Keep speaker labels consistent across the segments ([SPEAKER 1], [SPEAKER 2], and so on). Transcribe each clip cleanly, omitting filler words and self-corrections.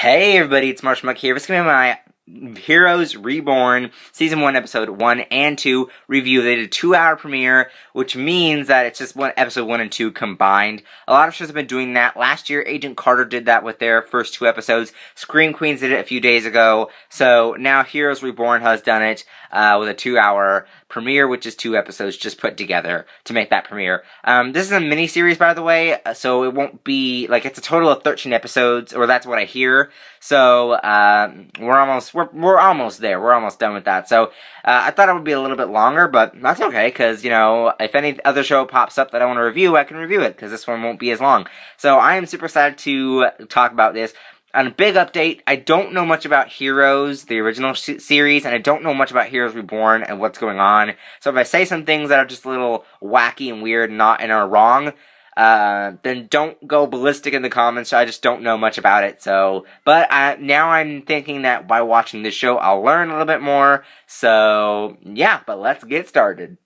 [SPEAKER 1] Hey everybody, it's Marshmuck here. This is going to be my Heroes Reborn Season 1, Episode 1 and 2 review. They did a 2-hour premiere, which means that it's just Episode 1 and 2 combined. A lot of shows have been doing that. Last year, Agent Carter did that with their first 2 episodes. Scream Queens did it a few days ago. So now Heroes Reborn has done it with a 2-hour premiere, which is 2 episodes just put together to make that premiere. This is a mini-series, by the way, so it won't be, it's a total of 13 episodes, or that's what I hear. So, we're almost there. We're almost done with that. So, I thought it would be a little bit longer, but that's okay, because, if any other show pops up that I want to review, I can review it, because this one won't be as long. So, I am super excited to talk about this. On a big update, I don't know much about Heroes, the original series, and I don't know much about Heroes Reborn and what's going on. So if I say some things that are just a little wacky and weird and are wrong, then don't go ballistic in the comments. I just don't know much about it. So, but now I'm thinking that by watching this show, I'll learn a little bit more. So, yeah, but let's get started.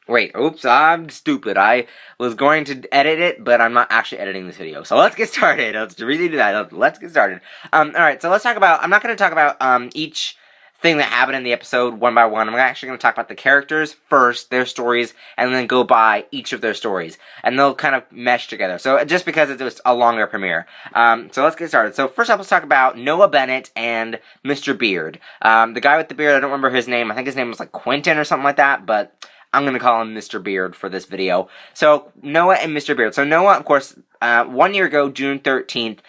[SPEAKER 1] Wait, oops, I'm stupid. I was going to edit it, but I'm not actually editing this video. So let's get started. Let's really do that. Let's get started. Alright, so let's talk about, I'm not going to talk about, each thing that happened in the episode one by one. I'm actually going to talk about the characters first, their stories, and then go by each of their stories. And they'll kind of mesh together. So, just because it was a longer premiere. So let's get started. So first up, let's talk about Noah Bennett and Mr. Beard. The guy with the beard, I don't remember his name. I think his name was Quentin or something like that, but I'm going to call him Mr. Beard for this video. So, Noah and Mr. Beard. So, Noah, of course, 1 year ago, June 13th,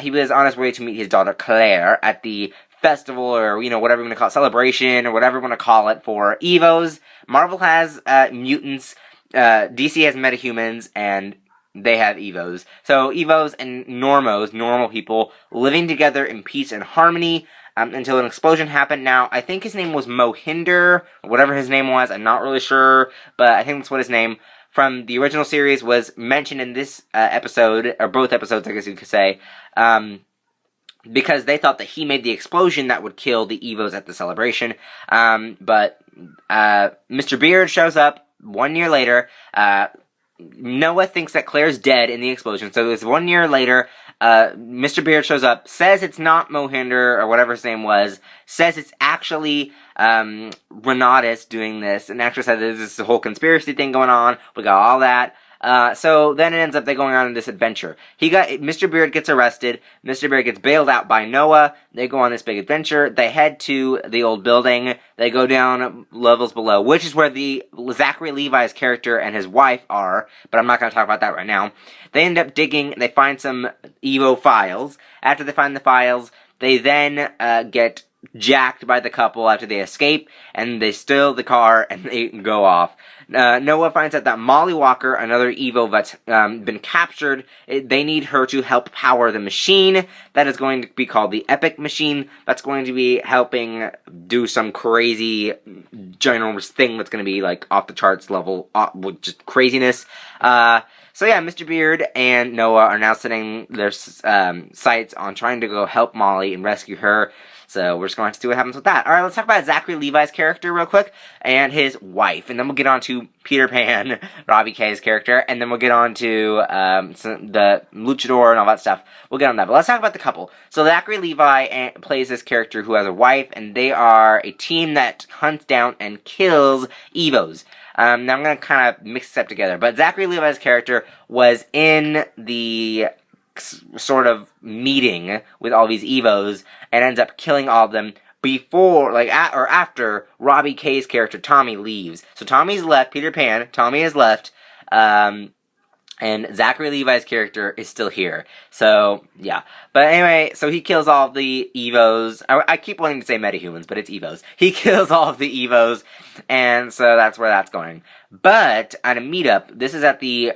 [SPEAKER 1] he was on his way to meet his daughter, Claire, at the festival, or, whatever you want to call it, celebration, or whatever you want to call it, for Evos. Marvel has mutants, DC has metahumans, and they have Evos. So, Evos and Normos, normal people, living together in peace and harmony, until an explosion happened. Now, I think his name was Mohinder, or whatever his name was, I'm not really sure, but I think that's what his name from the original series was mentioned in this episode, or both episodes, I guess you could say, because they thought that he made the explosion that would kill the Evos at the celebration. But Mr. Beard shows up 1 year later. Noah thinks that Claire's dead in the explosion, so it's 1 year later. Mr. Beard shows up, says it's not Mohinder, or whatever his name was, says it's actually, Renatus doing this, and actually said there's this whole conspiracy thing going on, we got all that. So then it ends up they going on this adventure. Mr. Beard gets arrested, Mr. Beard gets bailed out by Noah, they go on this big adventure, they head to the old building, they go down levels below, which is where the Zachary Levi's character and his wife are, but I'm not going to talk about that right now. They end up digging, they find some Evo files. After they find the files, they then get jacked by the couple after they escape, and they steal the car, and they go off. Noah finds out that Molly Walker, another Evo that's been captured, they need her to help power the machine. That is going to be called the Epic Machine. That's going to be helping do some crazy, ginormous thing that's going to be, off the charts level, with just craziness. So yeah, Mr. Beard and Noah are now setting their sights on trying to go help Molly and rescue her. So we're just going to have to see what happens with that. Alright, let's talk about Zachary Levi's character real quick, and his wife. And then we'll get on to Peter Pan, Robbie K's character, and then we'll get on to the luchador and all that stuff. We'll get on that. But let's talk about the couple. So Zachary Levi plays this character who has a wife, and they are a team that hunts down and kills Evos. Now I'm going to kind of mix this up together. But Zachary Levi's character was in the sort of meeting with all these Evos and ends up killing all of them before, or after Robbie K's character Tommy leaves. So Tommy's left, Peter Pan, Tommy has left, and Zachary Levi's character is still here. So, yeah. But anyway, so he kills all of the Evos. I keep wanting to say metahumans, but it's Evos. He kills all of the Evos, and so that's where that's going. But, at a meetup, this is at the,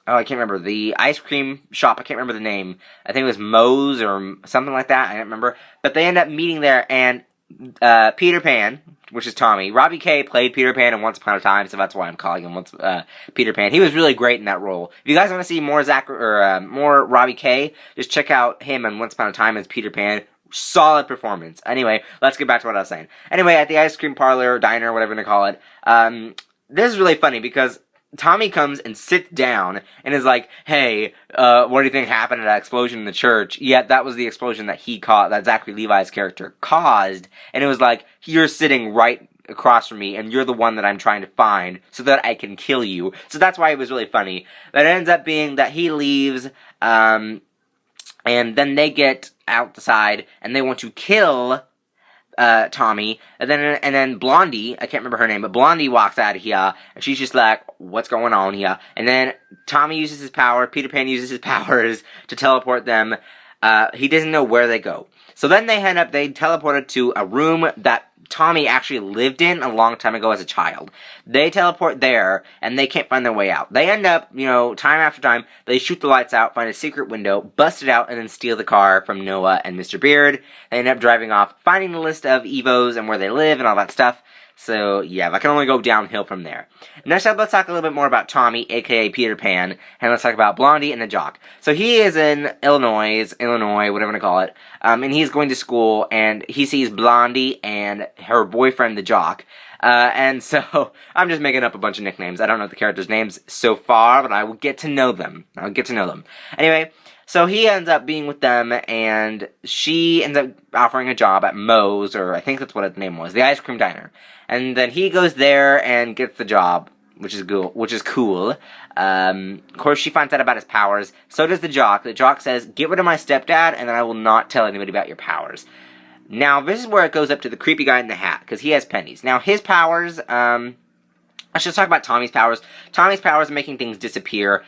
[SPEAKER 1] I can't remember, the ice cream shop, I can't remember the name. I think it was Moe's or something like that, I don't remember. But they end up meeting there, and Peter Pan, which is Tommy. Robbie K played Peter Pan in Once Upon a Time, so that's why I'm calling him Peter Pan. He was really great in that role. If you guys want to see more more Robbie K, just check out him in Once Upon a Time as Peter Pan. Solid performance. Anyway, let's get back to what I was saying. Anyway, at the ice cream parlor, diner, whatever you want to call it, this is really funny because Tommy comes and sits down and is like, hey, what do you think happened at that explosion in the church? Yet that was the explosion that he caused, that Zachary Levi's character caused, and it was like, you're sitting right across from me, and you're the one that I'm trying to find, so that I can kill you. So that's why it was really funny. But it ends up being that he leaves, and then they get outside, and they want to kill Tommy, and then Blondie, I can't remember her name, but Blondie walks out of here, and she's just like, what's going on here? And then Tommy uses his power, Peter Pan uses his powers to teleport them. He doesn't know where they go. So then they teleported to a room that Tommy actually lived in a long time ago as a child. They teleport there, and they can't find their way out. They end up, time after time, they shoot the lights out, find a secret window, bust it out, and then steal the car from Noah and Mr. Beard. They end up driving off, finding the list of Evos and where they live and all that stuff. So, yeah, that can only go downhill from there. Next up, let's talk a little bit more about Tommy, a.k.a. Peter Pan, and let's talk about Blondie and the Jock. So he is in Illinois, whatever you want to call it, and he's going to school, and he sees Blondie and her boyfriend, the Jock, and so, I'm just making up a bunch of nicknames. I don't know the characters' names so far, but I will get to know them. Anyway, so he ends up being with them, and she ends up offering a job at Moe's, or I think that's what its name was, the ice cream diner. And then he goes there and gets the job, which is cool. Of course, she finds out about his powers. So does the Jock. The Jock says, get rid of my stepdad, and then I will not tell anybody about your powers. Now, this is where it goes up to the creepy guy in the hat, because he has pennies. Now, his powers, I should talk about Tommy's powers. Tommy's powers are making things disappear,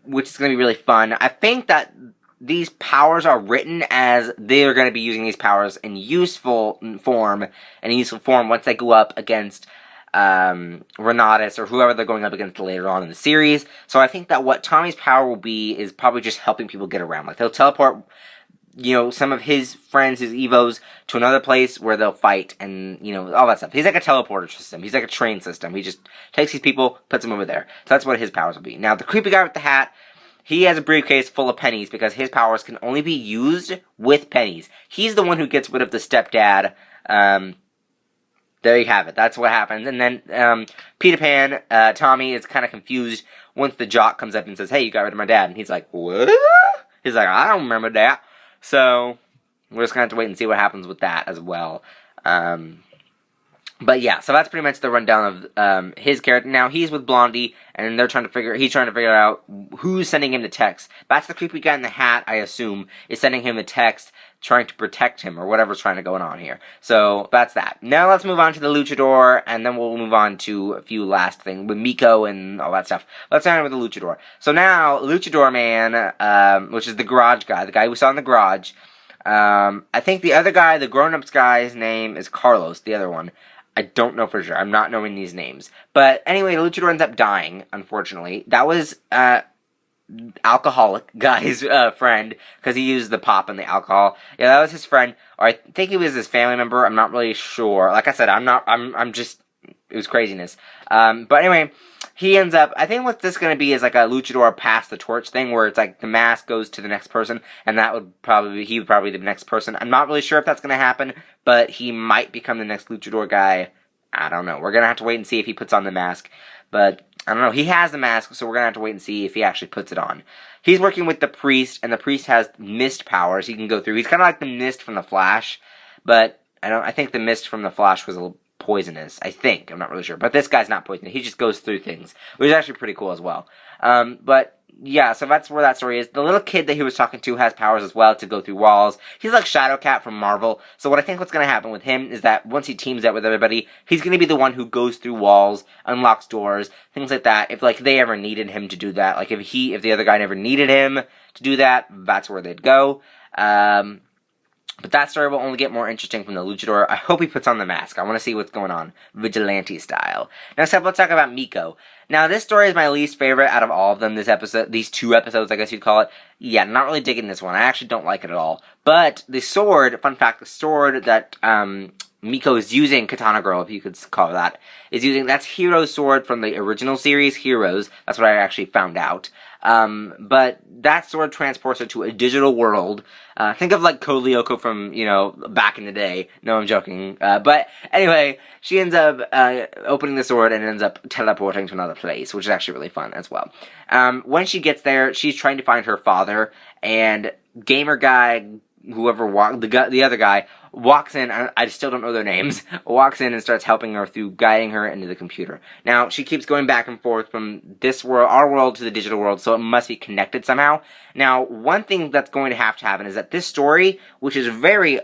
[SPEAKER 1] which is going to be really fun. I think that these powers are written as they are going to be using these powers in useful form once they go up against Renatus or whoever they're going up against later on in the series. So I think that what Tommy's power will be is probably just helping people get around. Like, they'll teleport, some of his friends, his Evos, to another place where they'll fight and, all that stuff. He's like a teleporter system. He's like a train system. He just takes these people, puts them over there. So that's what his powers will be. Now, the creepy guy with the hat, he has a briefcase full of pennies because his powers can only be used with pennies. He's the one who gets rid of the stepdad. There you have it. That's what happens. And then Peter Pan, Tommy is kind of confused once the Jock comes up and says, hey, you got rid of my dad. And he's like, what? He's like, I don't remember that. So we're just going to have to wait and see what happens with that as well. But yeah, so that's pretty much the rundown of his character. Now, he's with Blondie, and he's trying to figure out who's sending him the text. That's the creepy guy in the hat, I assume, is sending him the text, trying to protect him, or whatever's trying to go on here. So, that's that. Now, let's move on to the Luchador, and then we'll move on to a few last things, with Miko and all that stuff. Let's start with the Luchador. So now, Luchador Man, which is the garage guy, the guy we saw in the garage, I think the other guy, the grown-ups guy's name is Carlos, the other one. I don't know for sure. I'm not knowing these names. But anyway, Luchador ends up dying, unfortunately. That was alcoholic guy's friend, because he used the pop and the alcohol. Yeah, that was his friend, or I think he was his family member. I'm not really sure. Like I said, I'm just, it was craziness. But anyway, he ends up, I think what this is going to be is like a Luchador pass the torch thing, where it's like the mask goes to the next person, and he would probably be the next person. I'm not really sure if that's going to happen, but he might become the next Luchador guy. I don't know. We're going to have to wait and see if he puts on the mask. But, I don't know. He has the mask, so we're going to have to wait and see if he actually puts it on. He's working with the priest, and the priest has mist powers he can go through. He's kind of like the mist from the Flash, but I think the mist from the Flash was a little poisonous, I think. I'm not really sure. But this guy's not poisonous. He just goes through things, which is actually pretty cool as well. But, yeah, so that's where that story is. The little kid that he was talking to has powers as well to go through walls. He's like Shadowcat from Marvel. So what I think what's going to happen with him is that once he teams up with everybody, he's going to be the one who goes through walls, unlocks doors, things like that. If, like, they ever needed him to do that. Like, if the other guy never needed him to do that, that's where they'd go. But that story will only get more interesting from the Luchador. I hope he puts on the mask. I want to see what's going on, vigilante style. Next up, let's talk about Miko. Now, this story is my least favorite out of all of them. These 2 episodes, I guess you'd call it. Yeah, not really digging this one. I actually don't like it at all. But the sword, fun fact, the sword that Miko is using, Katana Girl, if you could call it that, is using, that's Hero's sword from the original series, Heroes. That's what I actually found out. But that sword transports her to a digital world. Think of like Code Lyoko from, back in the day. No, I'm joking. But anyway, she ends up opening the sword and ends up teleporting to another place, which is actually really fun as well. When she gets there, she's trying to find her father, and gamer guy, whoever the other guy walks in. I still don't know their names. Walks in and starts helping her through guiding her into the computer. Now she keeps going back and forth from this world, our world, to the digital world, so it must be connected somehow. Now, one thing that's going to have to happen is that this story, which is very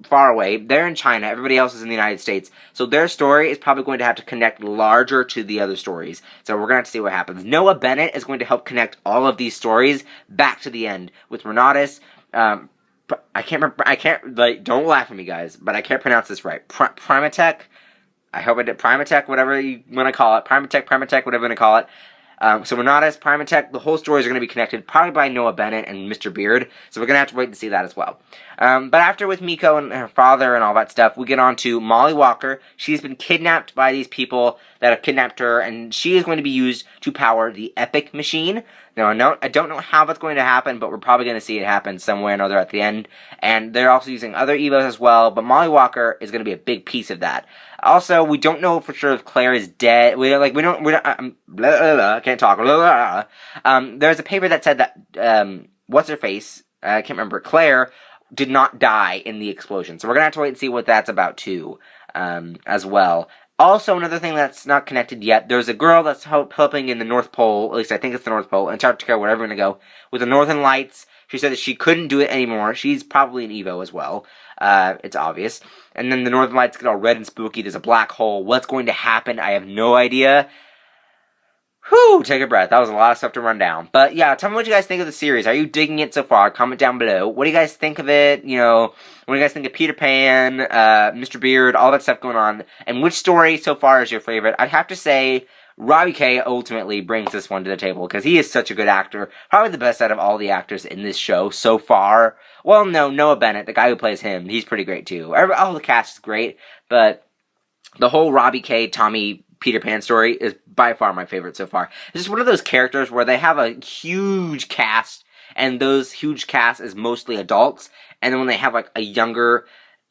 [SPEAKER 1] far away, they're in China. Everybody else is in the United States, so their story is probably going to have to connect larger to the other stories. So we're going to have to see what happens. Noah Bennett is going to help connect all of these stories back to the end with Renatus. I can't, don't laugh at me, guys, but I can't pronounce this right. Primatech? I hope I did. Primatech, whatever you want to call it. Primatech, whatever you want to call it. So Renatus, Primatech, the whole stories are going to be connected, probably by Noah Bennett and Mr. Beard, so we're going to have to wait to see that as well. But after with Miko and her father and all that stuff, we get on to Molly Walker. She's been kidnapped by these people that have kidnapped her, and she is going to be used to power the Epic Machine. Now, I don't know how that's going to happen, but we're probably going to see it happen some way or another at the end. And they're also using other Evos as well, but Molly Walker is going to be a big piece of that. Also, we don't know for sure if Claire is dead. I can't talk. There's a paper that said that, what's-her-face, I can't remember, Claire did not die in the explosion. So we're going to have to wait and see what that's about, too, as well. Also, another thing that's not connected yet, there's a girl that's helping in the North Pole, at least I think it's the North Pole, Antarctica, wherever we're going to go, with the Northern Lights. She said that she couldn't do it anymore. She's probably an Evo as well. It's obvious. And then the Northern Lights get all red and spooky. There's a black hole. What's going to happen? I have no idea. Whew, take a breath. That was a lot of stuff to run down. But yeah, tell me what you guys think of the series. Are you digging it so far? Comment down below. What do you guys think of it? What do you guys think of Peter Pan, Mr. Beard, all that stuff going on? And which story so far is your favorite? I'd have to say Robbie K ultimately brings this one to the table because he is such a good actor. Probably the best out of all the actors in this show so far. Well, no, Noah Bennett, the guy who plays him, he's pretty great too. All the cast is great, but the whole Robbie K, Tommy, Peter Pan story is by far my favorite so far. It's just one of those characters where they have a huge cast, and those huge cast is mostly adults, and then when they have a younger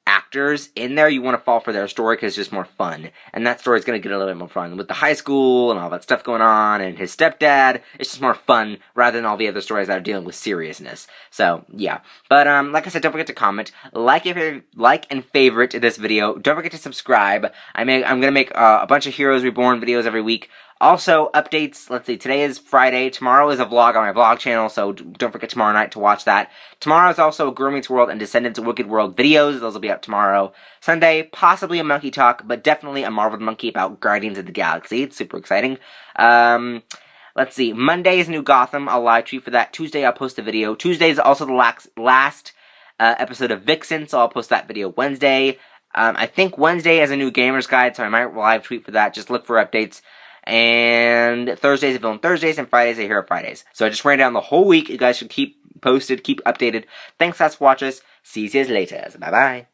[SPEAKER 1] actors in there, you want to fall for their story because it's just more fun. And that story is going to get a little bit more fun with the high school and all that stuff going on, and his stepdad. It's just more fun rather than all the other stories that are dealing with seriousness. So yeah, but like I said, don't forget to comment, like and favorite this video. Don't forget to subscribe. I'm gonna make a bunch of Heroes Reborn videos every week. Also, updates, let's see, today is Friday, tomorrow is a vlog on my vlog channel, so don't forget tomorrow night to watch that. Tomorrow is also Girl Meets World and Descendants of Wicked World videos, those will be up tomorrow. Sunday, possibly a Monkey Talk, but definitely a Marveled Monkey about Guardians of the Galaxy, it's super exciting. Let's see, Monday is New Gotham, I'll live tweet for that. Tuesday, I'll post a video. Tuesday is also the last episode of Vixen, so I'll post that video Wednesday. I think Wednesday is a new Gamer's Guide, so I might live tweet for that, just look for updates. And Thursdays are Villain Thursdays, and Fridays are Hero Fridays. So I just ran down the whole week. You guys should keep posted, keep updated. Thanks, guys, for watching us. See you later. Bye-bye.